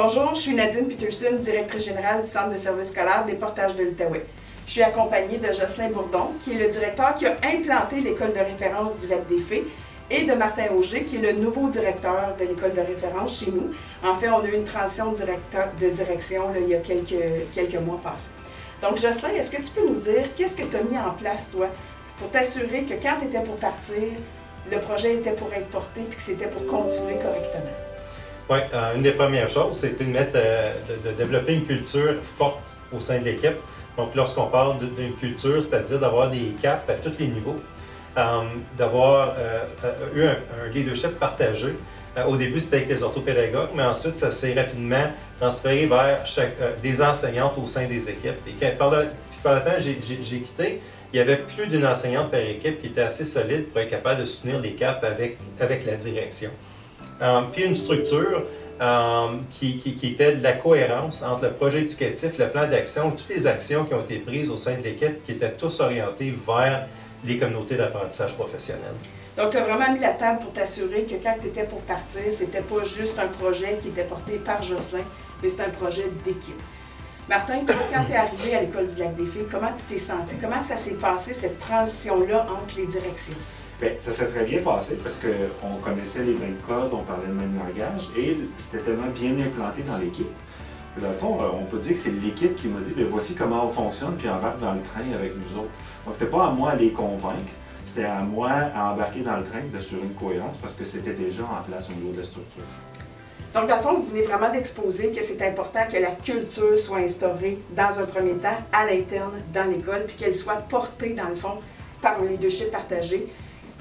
Bonjour, je suis Nadine Peterson, directrice générale du Centre de services scolaires des Portages de l'Outaouais. Je suis accompagnée de Jocelyn Bourdon, qui est le directeur qui a implanté l'école de référence du Lac-des-Fées, et de Martin Auger, qui est le nouveau directeur de l'école de référence chez nous. En fait, on a eu une transition de direction là, il y a quelques mois passés. Donc, Jocelyn, est-ce que tu peux nous dire qu'est-ce que tu as mis en place, toi, pour t'assurer que quand tu étais pour partir, le projet était pour être porté et que c'était pour continuer correctement? Oui, une des premières choses, c'était de développer une culture forte au sein de l'équipe. Donc, lorsqu'on parle d'une culture, c'est-à-dire d'avoir des caps à tous les niveaux, d'avoir eu un leadership partagé. Au début, c'était avec les orthopédagogues, mais ensuite, ça s'est rapidement transféré vers des enseignantes au sein des équipes. Et par le temps, j'ai quitté, il y avait plus d'une enseignante par équipe qui était assez solide pour être capable de soutenir les caps avec la direction. Puis une structure qui était de la cohérence entre le projet éducatif, le plan d'action, toutes les actions qui ont été prises au sein de l'équipe qui étaient tous orientées vers les communautés d'apprentissage professionnel. Donc, tu as vraiment mis la table pour t'assurer que quand tu étais pour partir, c'était pas juste un projet qui était porté par Jocelyn, mais c'est un projet d'équipe. Martin, toi, quand tu es arrivé à l'école du Lac-des-Fées, comment tu t'es senti? Comment que ça s'est passé, cette transition-là entre les directions? Bien, ça s'est très bien passé parce qu'on connaissait les mêmes codes, on parlait le même langage et c'était tellement bien implanté dans l'équipe. Dans le fond, on peut dire que c'est l'équipe qui m'a dit bien, voici comment on fonctionne, puis embarque dans le train avec nous autres. Donc, c'était pas à moi à les convaincre, c'était à moi à embarquer dans le train d'assurer une cohérence parce que c'était déjà en place au niveau de la structure. Donc, dans le fond, vous venez vraiment d'exposer que c'est important que la culture soit instaurée dans un premier temps à l'interne dans l'école, puis qu'elle soit portée, dans le fond, par un leadership partagé,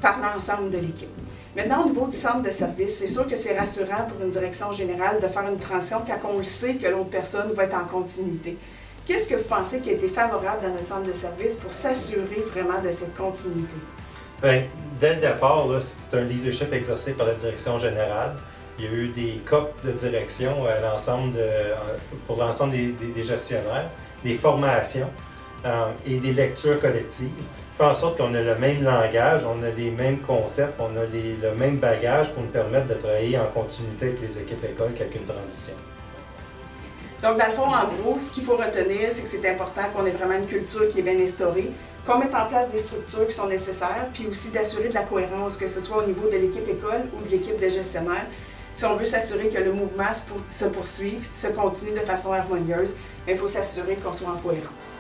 par l'ensemble de l'équipe. Maintenant, au niveau du centre de service, c'est sûr que c'est rassurant pour une direction générale de faire une transition quand on le sait que l'autre personne va être en continuité. Qu'est-ce que vous pensez qui a été favorable dans notre centre de service pour s'assurer vraiment de cette continuité? Bien, dès le départ, c'est un leadership exercé par la direction générale. Il y a eu des COP de direction pour l'ensemble des gestionnaires, des formations et des lectures collectives. Faire en sorte qu'on a le même langage, on a les mêmes concepts, on a le même bagage pour nous permettre de travailler en continuité avec les équipes écoles avec une transition. Donc, dans le fond, en gros, ce qu'il faut retenir, c'est que c'est important qu'on ait vraiment une culture qui est bien instaurée, qu'on mette en place des structures qui sont nécessaires, puis aussi d'assurer de la cohérence, que ce soit au niveau de l'équipe école ou de l'équipe de gestionnaires. Si on veut s'assurer que le mouvement se poursuive, se continue de façon harmonieuse, il faut s'assurer qu'on soit en cohérence.